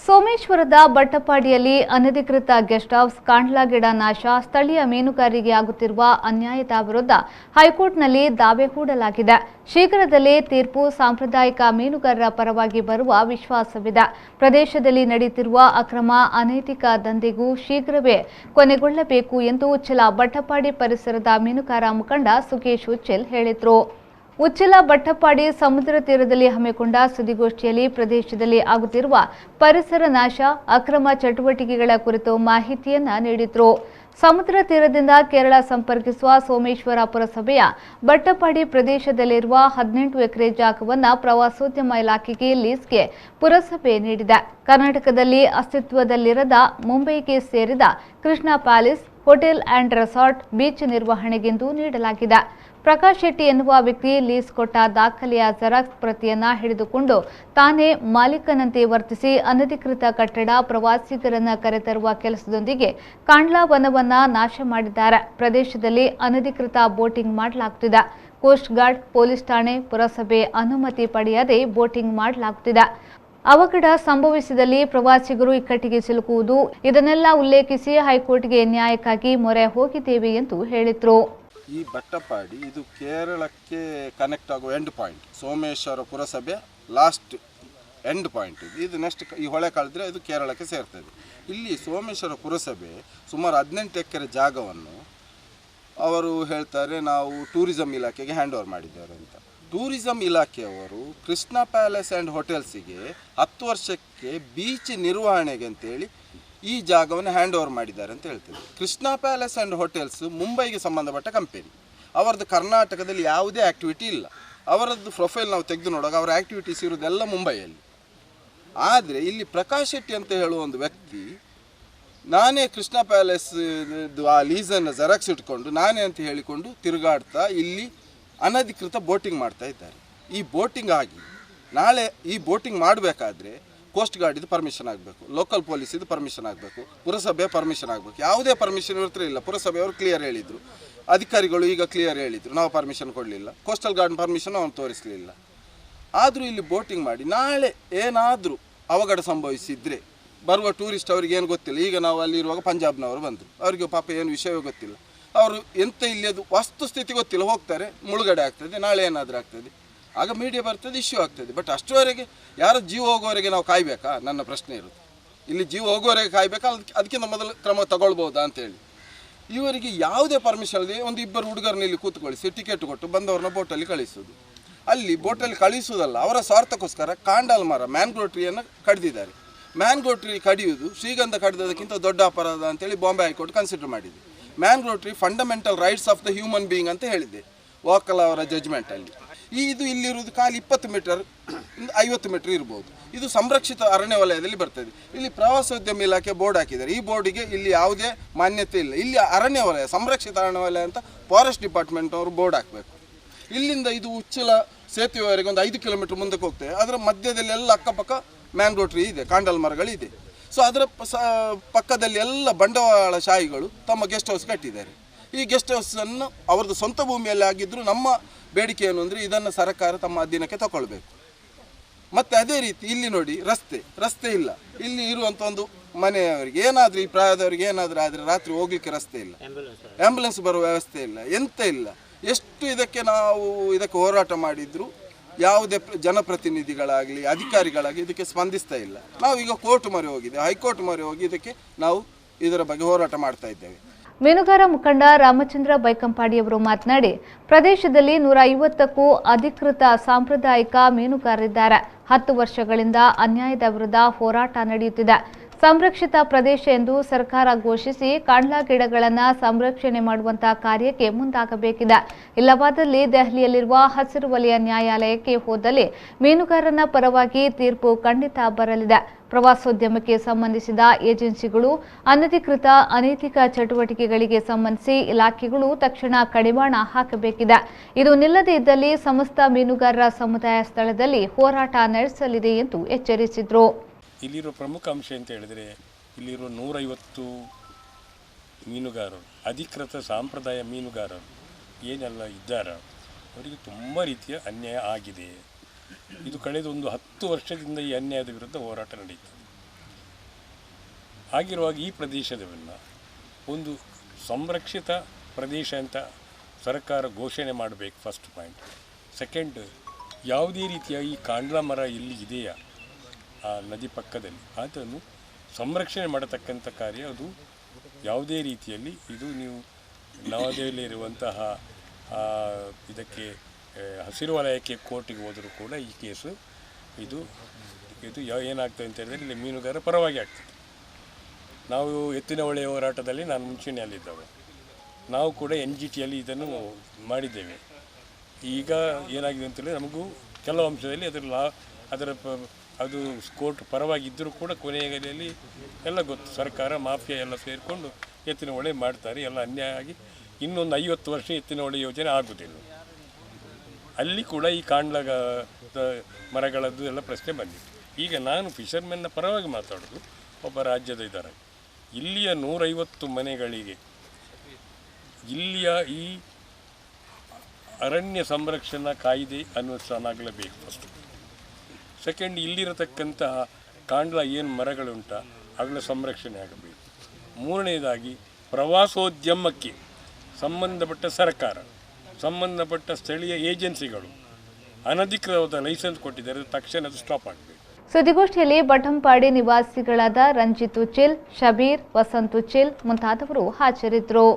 ಸೋಮೇಶ್ವರದ ಬಟ್ಟಪಾಡಿಯಲ್ಲಿ ಅನಧಿಕೃತ guest house, ಕಾಂಡ್ಲಾ ಗಿಡ ನಾಶ, ಸ್ಥಳೀಯ ಮೀನುಗಾರರಿಗೆ ಆಗುತ್ತಿರುವ ಅನ್ಯಾಯದ ವಿರುದ್ಧ ಹೈಕೋರ್ಟ್ನಲ್ಲಿ ದಾವೆ ಹೂಡಲಾಗಿದೆ. ಶೀಘ್ರದಲ್ಲೇ ತೀರ್ಪು ಸಾಂಪ್ರದಾಯಿಕ ಮೀನುಗಾರರ ಪರವಾಗಿ ಬರುವ ವಿಶ್ವಾಸವಿದೆ. ಪ್ರದೇಶದಲ್ಲಿ ನಡೆಯುತ್ತಿರುವ ಅಕ್ರಮ, ಅನೈತಿಕ ದಂಧೆಗೂ ಶೀಘ್ರವೇ ಕೊನೆಗೊಳ್ಳಬೇಕು ಎಂದು ಉಚ್ಚಿಲ ಬಟ್ಟಪಾಡಿ ಪರಿಸರದ ಮೀನುಗಾರ ಮುಖಂಡ ಸುಕೇಶ್ ಉಚ್ಚಿಲ್ ಹೇಳಿದರು. ಉಚ್ಚಿಲ ಬಟ್ಟಪಾಡಿ ಸಮುದ್ರ ತೀರದಲ್ಲಿ ಹಮ್ಮಿಕೊಂಡ ಸುದ್ದಿಗೋಷ್ಠಿಯಲ್ಲಿ ಪ್ರದೇಶದಲ್ಲಿ ಆಗುತ್ತಿರುವ ಪರಿಸರ ನಾಶ, ಅಕ್ರಮ ಚಟುವಟಿಕೆಗಳ ಕುರಿತು ಮಾಹಿತಿಯನ್ನ ನೀಡಿದರು. ಸಮುದ್ರ ತೀರದಿಂದ ಕೇರಳ ಸಂಪರ್ಕಿಸುವ ಸೋಮೇಶ್ವರ ಪುರಸಭೆಯ ಬಟ್ಟಪಾಡಿ ಪ್ರದೇಶದಲ್ಲಿರುವ 18 ಎಕರೆ ಜಾಗವನ್ನು ಪ್ರವಾಸೋದ್ಯಮ ಇಲಾಖೆಗೆ ಲೀಸ್ಗೆ ಪುರಸಭೆ ನೀಡಿದೆ. ಕರ್ನಾಟಕದಲ್ಲಿ ಅಸ್ತಿತ್ವದಲ್ಲಿರದ ಮುಂಬೈಗೆ ಸೇರಿದ Krishna palace hotel and resort beach ನಿರ್ವಹಣೆಗೆಂದು ನೀಡಲಾಗಿದೆ. ಪ್ರಕಾಶ್ ಶೆಟ್ಟಿ ಎನ್ನುವ ವ್ಯಕ್ತಿ ಲೀಸ್ ಕೊಟ್ಟ ದಾಖಲೆಯ ಜೆರಾಕ್ಸ್ ಪ್ರತಿಯನ್ನ ಹಿಡಿದುಕೊಂಡು ತಾನೇ ಮಾಲೀಕನಂತೆ ವರ್ತಿಸಿ ಅನಧಿಕೃತ ಕಟ್ಟಡ, ಪ್ರವಾಸಿಗರನ್ನ ಕರೆತರುವ ಕೆಲಸದೊಂದಿಗೆ ಕಾಂಡ್ಲಾ ವನವನ್ನ ನಾಶ ಮಾಡಿದ್ದಾರೆ. ಪ್ರದೇಶದಲ್ಲಿ ಅನಧಿಕೃತ ಬೋಟಿಂಗ್ ಮಾಡಲಾಗುತ್ತಿದೆ. ಕೋಸ್ಟ್ ಗಾರ್ಡ್, ಪೊಲೀಸ್ ಠಾಣೆ, ಪುರಸಭೆ ಅನುಮತಿ ಪಡೆಯದೆ ಬೋಟಿಂಗ್ ಮಾಡಲಾಗುತ್ತಿದೆ. ಅವಘಡ ಸಂಭವಿಸಿದಲ್ಲಿ ಪ್ರವಾಸಿಗರು ಇಕ್ಕಟ್ಟಿಗೆ ಸಿಲುಕುವುದು. ಇದನ್ನೆಲ್ಲ ಉಲ್ಲೇಖಿಸಿ ಹೈಕೋರ್ಟ್ಗೆ ನ್ಯಾಯಕ್ಕಾಗಿ ಮೊರೆ ಹೋಗಿದ್ದೇವೆ ಎಂದು ಹೇಳಿದರು. ಈ ಬಟ್ಟಪಾಡಿ ಇದು ಕೇರಳಕ್ಕೆ ಕನೆಕ್ಟ್ ಆಗುವ ಎಂಡ್ ಪಾಯಿಂಟ್. ಸೋಮೇಶ್ವರ ಪುರಸಭೆ ಲಾಸ್ಟ್ ಎಂಡ್ ಪಾಯಿಂಟ್ ಇದು ನೆಕ್ಸ್ಟ್ ಈ ಹೊಳೆ ಕಳೆದ್ರೆ ಇದು ಕೇರಳಕ್ಕೆ ಸೇರ್ತದೆ. ಇಲ್ಲಿ ಸೋಮೇಶ್ವರ ಪುರಸಭೆ ಸುಮಾರು 18 ಎಕರೆ ಜಾಗವನ್ನು ಅವರು ಹೇಳ್ತಾರೆ ನಾವು ಟೂರಿಸಂ ಇಲಾಖೆಗೆ ಹ್ಯಾಂಡ್ ಓವರ್ ಮಾಡಿದ್ದಾರೆ ಅಂತ. ಟೂರಿಸಂ ಇಲಾಖೆಯವರು ಕೃಷ್ಣ ಪ್ಯಾಲೇಸ್ ಆ್ಯಂಡ್ ಹೋಟೆಲ್ಸಿಗೆ 10 ವರ್ಷಕ್ಕೆ ಬೀಚ್ ನಿರ್ವಹಣೆಗೆ ಅಂತೇಳಿ ಈ ಜಾಗವನ್ನು ಹ್ಯಾಂಡ್ ಓವರ್ ಮಾಡಿದ್ದಾರೆ ಅಂತ ಹೇಳ್ತೇವೆ. ಕೃಷ್ಣ ಪ್ಯಾಲೇಸ್ ಆ್ಯಂಡ್ ಹೋಟೆಲ್ಸ್ ಮುಂಬೈಗೆ ಸಂಬಂಧಪಟ್ಟ ಕಂಪನಿ. ಅವರದ್ದು ಕರ್ನಾಟಕದಲ್ಲಿ ಯಾವುದೇ ಆ್ಯಕ್ಟಿವಿಟಿ ಇಲ್ಲ. ಅವರದ್ದು ಪ್ರೊಫೈಲ್ ನಾವು ತೆಗೆದು ನೋಡುವಾಗ ಅವರ ಆ್ಯಕ್ಟಿವಿಟೀಸ್ ಇರೋದೆಲ್ಲ ಮುಂಬೈಯಲ್ಲಿ. ಆದರೆ ಇಲ್ಲಿ ಪ್ರಕಾಶ್ ಶೆಟ್ಟಿ ಅಂತ ಹೇಳುವ ಒಂದು ವ್ಯಕ್ತಿ ನಾನೇ ಕೃಷ್ಣ ಪ್ಯಾಲೇಸ್ ಆ ಲೀಸನ್ನು ಜೆರಾಕ್ಸ್ ಇಟ್ಕೊಂಡು ನಾನೇ ಅಂತ ಹೇಳಿಕೊಂಡು ತಿರುಗಾಡ್ತಾ ಇಲ್ಲಿ ಅನಧಿಕೃತ ಬೋಟಿಂಗ್ ಮಾಡ್ತಾ ಇದ್ದಾರೆ. ಈ ಬೋಟಿಂಗ್ ಆಗಿ ನಾಳೆ ಈ ಬೋಟಿಂಗ್ ಮಾಡಬೇಕಾದ್ರೆ ಕೋಸ್ಟ್ ಗಾರ್ಡ್ ಇದು ಪರ್ಮಿಷನ್ ಆಗಬೇಕು, ಲೋಕಲ್ ಪೊಲೀಸ್ ಇದು ಪರ್ಮಿಷನ್ ಆಗಬೇಕು, ಪುರಸಭೆ ಪರ್ಮಿಷನ್ ಆಗಬೇಕು. ಯಾವುದೇ ಪರ್ಮಿಷನ್ ಇರ್ತಿರಲಿಲ್ಲ. ಪುರಸಭೆಯವರು ಕ್ಲಿಯರ್ ಹೇಳಿದರು, ಅಧಿಕಾರಿಗಳು ಈಗ ಕ್ಲಿಯರ್ ಹೇಳಿದರು, ನಾವು ಪರ್ಮಿಷನ್ ಕೊಡಲಿಲ್ಲ. ಕೋಸ್ಟಲ್ ಗಾರ್ಡ್ ಪರ್ಮಿಷನ್ ಅವನು ತೋರಿಸಲಿಲ್ಲ. ಆದರೂ ಇಲ್ಲಿ ಬೋಟಿಂಗ್ ಮಾಡಿ ನಾಳೆ ಏನಾದರೂ ಅವಘಡ ಸಂಭವಿಸಿದರೆ ಬರುವ ಟೂರಿಸ್ಟ್ ಅವರಿಗೆ ಏನು ಗೊತ್ತಿಲ್ಲ. ಈಗ ನಾವು ಅಲ್ಲಿರುವಾಗ ಪಂಜಾಬ್ನವರು ಬಂದರು, ಅವರಿಗೆ ಪಾಪ ಏನು ವಿಷಯವೇ ಗೊತ್ತಿಲ್ಲ. ಅವರು ಎಂತ ಇಲ್ಲಿ ಅದು ವಸ್ತುಸ್ಥಿತಿ ಗೊತ್ತಿಲ್ಲ, ಹೋಗ್ತಾರೆ, ಮುಳುಗಡೆ ಆಗ್ತದೆ, ನಾಳೆ ಏನಾದರೂ ಆಗ್ತದೆ, ಆಗ ಮೀಡಿಯಾ ಬರ್ತದೆ, ಇಶ್ಯೂ ಆಗ್ತದೆ. ಬಟ್ ಅಷ್ಟುವರೆಗೆ ಯಾರು ಜೀವ ಹೋಗೋವರೆಗೆ ನಾವು ಕಾಯಬೇಕಾ? ನನ್ನ ಪ್ರಶ್ನೆ ಇರುತ್ತೆ. ಇಲ್ಲಿ ಜೀವ ಹೋಗೋವರೆಗೆ ಕಾಯಬೇಕಾ? ಅದಕ್ಕಿಂತ ಮೊದಲು ಕ್ರಮ ತಗೊಳ್ಬೋದಾ ಅಂತೇಳಿ. ಇವರಿಗೆ ಯಾವುದೇ ಪರ್ಮಿಷನ್ ಇದೆ. ಒಂದು ಇಬ್ಬರು ಹುಡುಗರನ್ನ ಇಲ್ಲಿ ಕೂತ್ಕೊಳಿಸಿ ಟಿಕೆಟ್ ಕೊಟ್ಟು ಬಂದವ್ರನ್ನ ಬೋಟಲ್ಲಿ ಕಳಿಸೋದು. ಅಲ್ಲಿ ಬೋಟಲ್ಲಿ ಕಳಿಸೋದಲ್ಲ, ಅವರ ಸ್ವಾರ್ಥಕ್ಕೋಸ್ಕರ ಕಾಂಡಾಲ್ ಮರ ಮ್ಯಾಂಗ್ರೋವ್ ಟ್ರೀಯನ್ನು ಕಡಿದಿದ್ದಾರೆ. ಮ್ಯಾಂಗ್ರೋವ್ ಟ್ರೀ ಕಡಿಯುವುದು ಶ್ರೀಗಂಧ ಕಡಿದೋದಕ್ಕಿಂತ ದೊಡ್ಡ ಅಪರಾಧ ಅಂತೇಳಿ ಬಾಂಬೆ ಹೈಕೋರ್ಟ್ ಕನ್ಸಿಡರ್ ಮಾಡಿದೆ. Mangrove tree fundamental rights of the human being ಅಂತ ಹೇಳಿದೆ ವಾಕಲ್ ಅವರ ಜಡ್ಜ್ಮೆಂಟಲ್ಲಿ. ಇದು ಇಲ್ಲಿರುವುದು ಖಾಲಿ 20 ಮೀಟರ್ 50 ಮೀಟರ್ ಇರ್ಬೋದು. ಇದು ಸಂರಕ್ಷಿತ ಅರಣ್ಯ ವಲಯದಲ್ಲಿ ಬರ್ತದೆ. ಇಲ್ಲಿ ಪ್ರವಾಸೋದ್ಯಮ ಇಲಾಖೆ ಬೋರ್ಡ್ ಹಾಕಿದ್ದಾರೆ. ಈ ಬೋರ್ಡಿಗೆ ಇಲ್ಲಿ ಯಾವುದೇ ಮಾನ್ಯತೆ ಇಲ್ಲ. ಇಲ್ಲಿ ಅರಣ್ಯ ವಲಯ, ಸಂರಕ್ಷಿತ ಅರಣ್ಯ ವಲಯ ಅಂತ ಫಾರೆಸ್ಟ್ ಡಿಪಾರ್ಟ್ಮೆಂಟ್ ಅವರು ಬೋರ್ಡ್ ಹಾಕಬೇಕು. ಇಲ್ಲಿಂದ ಇದು ಉಚ್ಚಿಲ ಸೇತುವೆವರೆಗೆ ಒಂದು 5 ಕಿಲೋಮೀಟರ್ ಮುಂದಕ್ಕೆ ಹೋಗ್ತದೆ. ಅದರ ಮಧ್ಯದಲ್ಲಿ ಎಲ್ಲ ಅಕ್ಕಪಕ್ಕ ಮ್ಯಾಂಗ್ರೋವ್ ಟ್ರೀ ಇದೆ, ಕಾಂಡಲ್ ಮರಗಳಿದೆ. ಸೊ ಅದರ ಪಕ್ಕದಲ್ಲಿ ಎಲ್ಲ ಬಂಡವಾಳಶಾಹಿಗಳು ತಮ್ಮ ಗೆಸ್ಟ್ ಹೌಸ್ ಕಟ್ಟಿದ್ದಾರೆ. ಈ ಗೆಸ್ಟ್ ಹೌಸನ್ನು ಅವ್ರದ್ದು ಸ್ವಂತ ಭೂಮಿಯಲ್ಲಿ ಆಗಿದ್ದರೂ ನಮ್ಮ ಬೇಡಿಕೆ ಏನು ಅಂದರೆ ಇದನ್ನು ಸರ್ಕಾರ ತಮ್ಮ ಅಧೀನಕ್ಕೆ ತಗೊಳ್ಬೇಕು. ಮತ್ತು ಅದೇ ರೀತಿ ಇಲ್ಲಿ ನೋಡಿ ರಸ್ತೆ ಇಲ್ಲ. ಇಲ್ಲಿ ಇರುವಂಥ ಒಂದು ಮನೆಯವರಿಗೆ ಏನಾದರೂ ಈ ಪ್ರಾಯದವರಿಗೆ ಏನಾದರೂ ಆದರೆ ರಾತ್ರಿ ಹೋಗ್ಲಿಕ್ಕೆ ರಸ್ತೆ ಇಲ್ಲ, ಆ್ಯಂಬುಲೆನ್ಸ್ ಬರುವ ವ್ಯವಸ್ಥೆ ಇಲ್ಲ, ಎಂತ ಇಲ್ಲ. ಎಷ್ಟು ಇದಕ್ಕೆ ಹೋರಾಟ ಮಾಡಿದ್ರು ಯಾವುದೇ ಜನಪ್ರತಿನಿಧಿಗಳಾಗಲಿ ಅಧಿಕಾರಿಗಳಾಗಲಿ ಇದಕ್ಕೆ ಸ್ಪಂದಿಸ್ತಾ ಇಲ್ಲ. ನಾವೀಗ ಕೋರ್ಟ್ ಮೊರೆ ಹೋಗಿದೆ, ಹೈಕೋರ್ಟ್ ಮೊರೆ ಹೋಗಿ ಇದಕ್ಕೆ ನಾವು ಇದರ ಬಗ್ಗೆ ಹೋರಾಟ ಮಾಡ್ತಾ ಇದ್ದೇವೆ. ಮೀನುಗಾರ ಮುಖಂಡ ರಾಮಚಂದ್ರ ಬೈಕಂಪಾಡಿಯವರು ಮಾತನಾಡಿ, ಪ್ರದೇಶದಲ್ಲಿ 150ಕ್ಕೂ ಅಧಿಕೃತ ಸಾಂಪ್ರದಾಯಿಕ ಮೀನುಗಾರರಿದ್ದಾರೆ. 10 ವರ್ಷಗಳಿಂದ ಅನ್ಯಾಯದ ವಿರುದ್ಧ ಹೋರಾಟ ನಡೆಯುತ್ತಿದೆ. ಸಂರಕ್ಷಿತ ಪ್ರದೇಶ ಎಂದು ಸರ್ಕಾರ ಘೋಷಿಸಿ ಕಾಂಡ್ಲಾ ಗಿಡಗಳನ್ನು ಸಂರಕ್ಷಣೆ ಮಾಡುವಂತಹ ಕಾರ್ಯಕ್ಕೆ ಮುಂದಾಗಬೇಕಿದೆ. ಇಲ್ಲವಾದಲ್ಲಿ ದೆಹಲಿಯಲ್ಲಿರುವ ಹಸಿರು ವಲಯ ನ್ಯಾಯಾಲಯಕ್ಕೆ ಹೋದಲ್ಲಿ ಮೀನುಗಾರನ ಪರವಾಗಿ ತೀರ್ಪು ಖಂಡಿತ ಬರಲಿದೆ. ಪ್ರವಾಸೋದ್ಯಮಕ್ಕೆ ಸಂಬಂಧಿಸಿದ ಏಜೆನ್ಸಿಗಳು ಅನಧಿಕೃತ ಅನೈತಿಕ ಚಟುವಟಿಕೆಗಳಿಗೆ ಸಂಬಂಧಿಸಿ ಇಲಾಖೆಗಳು ತಕ್ಷಣ ಕಡಿವಾಣ ಹಾಕಬೇಕಿದೆ. ಇದು ನಿಲ್ಲದೇ ಇದ್ದಲ್ಲಿ ಸಮಸ್ತ ಮೀನುಗಾರರ ಸಮುದಾಯ ಸ್ಥಳದಲ್ಲಿ ಹೋರಾಟ ನಡೆಸಲಿದೆ ಎಂದು ಎಚ್ಚರಿಸಿದರು. ಇಲ್ಲಿರೋ ಪ್ರಮುಖ ಅಂಶ ಅಂತ ಹೇಳಿದರೆ ಇಲ್ಲಿರೋ 150 ಮೀನುಗಾರರು, ಅಧಿಕೃತ ಸಾಂಪ್ರದಾಯ ಮೀನುಗಾರರು ಏನೆಲ್ಲ ಇದ್ದಾರೆ, ಅವರಿಗೆ ತುಂಬ ರೀತಿಯ ಅನ್ಯಾಯ ಆಗಿದೆ. ಇದು ಕಳೆದ ಒಂದು 10 ವರ್ಷದಿಂದ ಈ ಅನ್ಯಾಯದ ವಿರುದ್ಧ ಹೋರಾಟ ನಡೆಯುತ್ತದೆ. ಹಾಗಿರುವಾಗ ಈ ಪ್ರದೇಶದವನ್ನು ಒಂದು ಸಂರಕ್ಷಿತ ಪ್ರದೇಶ ಅಂತ ಸರ್ಕಾರ ಘೋಷಣೆ ಮಾಡಬೇಕು, ಫಸ್ಟ್ ಪಾಯಿಂಟ್. ಸೆಕೆಂಡ್, ಯಾವುದೇ ರೀತಿಯ ಈ ಕಾಂಡ್ಲ ಮರ ಎಲ್ಲಿ ಇದೆಯಾ ಆ ನದಿ ಪಕ್ಕದಲ್ಲಿ ಅದನ್ನು ಸಂರಕ್ಷಣೆ ಮಾಡತಕ್ಕಂಥ ಕಾರ್ಯ ಅದು ಯಾವುದೇ ರೀತಿಯಲ್ಲಿ ಇದು ನೀವು ನವದೆಹಲಿಯಲ್ಲಿರುವಂತಹ ಇದಕ್ಕೆ ಹಸಿರು ವಲಯಕ್ಕೆ ಕೋರ್ಟಿಗೆ ಹೋದರೂ ಕೂಡ ಈ ಕೇಸು ಇದು ಏನಾಗ್ತದೆ ಅಂತ ಹೇಳಿದರೆ ಇಲ್ಲಿ ಮೀನುಗಾರರ ಪರವಾಗಿ ಆಗ್ತದೆ. ನಾವು ಎತ್ತಿನ ಹೊಳೆ ಹೋರಾಟದಲ್ಲಿ ನಾನು ಮುಂಚೂಣಿಯಲ್ಲಿದ್ದವ, ನಾವು ಕೂಡ NGTಯಲ್ಲಿ ಇದನ್ನು ಮಾಡಿದ್ದೇವೆ. ಈಗ ಏನಾಗಿದೆ ಅಂತೇಳಿದರೆ ನಮಗೂ ಕೆಲವು ಅಂಶದಲ್ಲಿ ಅದು ಕೋರ್ಟ್ ಪರವಾಗಿದ್ದರೂ ಕೂಡ ಕೊನೆಯಲ್ಲಿ ಎಲ್ಲ ಗೊತ್ತು, ಸರ್ಕಾರ ಮಾಫಿಯಾ ಎಲ್ಲ ಸೇರಿಕೊಂಡು ಎತ್ತಿನ ಹೊಳೆ ಮಾಡ್ತಾರೆ, ಎಲ್ಲ ಅನ್ಯಾಯ ಆಗಿ ಇನ್ನೊಂದು 50 ವರ್ಷ ಎತ್ತಿನ ಹೊಳೆ ಯೋಜನೆ ಆಗುವುದಿಲ್ಲ. ಅಲ್ಲಿ ಕೂಡ ಈ ಕಾಂಡ್ಲ ಮರಗಳದ್ದು ಎಲ್ಲ ಪ್ರಶ್ನೆ ಬಂದಿದೆ. ಈಗ ನಾನು ಫಿಷರ್ಮೆನ್ನ ಪರವಾಗಿ ಮಾತಾಡೋದು, ಒಬ್ಬ ರಾಜ್ಯದ ಇದ್ದಾರೆ. ಇಲ್ಲಿಯ 150 ಮನೆಗಳಿಗೆ ಇಲ್ಲಿಯ ಈ ಅರಣ್ಯ ಸಂರಕ್ಷಣಾ ಕಾಯ್ದೆ ಅನುಷ್ಠಾನ ಆಗಲೇಬೇಕು ಫಸ್ಟ್. ಸೆಕೆಂಡ್, ಇಲ್ಲಿರತಕ್ಕಂತಹ ಕಾಂಡ್ಲ ಏನು ಮರಗಳುಂಟ ಅವುಗಳ ಸಂರಕ್ಷಣೆ ಆಗಬೇಕು. ಮೂರನೇದಾಗಿ ಪ್ರವಾಸೋದ್ಯಮಕ್ಕೆ ಸಂಬಂಧಪಟ್ಟ ಸರ್ಕಾರ, ಸಂಬಂಧಪಟ್ಟ ಸ್ಥಳೀಯ ಏಜೆನ್ಸಿಗಳು ಅನಧಿಕೃತ ಲೈಸೆನ್ಸ್ ಕೊಟ್ಟಿದ್ದಾರೆ, ತಕ್ಷಣ ಅದು ಸ್ಟಾಪ್ ಆಗಬೇಕು. ಸುದ್ದಿಗೋಷ್ಠಿಯಲ್ಲಿ ಬಟಂಪಾಡಿ ನಿವಾಸಿಗಳಾದ ರಂಜಿತ್ ಉಚಿಲ್, ಶಬೀರ್, ವಸಂತ್ ಉಚಿಲ್ ಮುಂತಾದವರು ಹಾಜರಿದ್ದರು.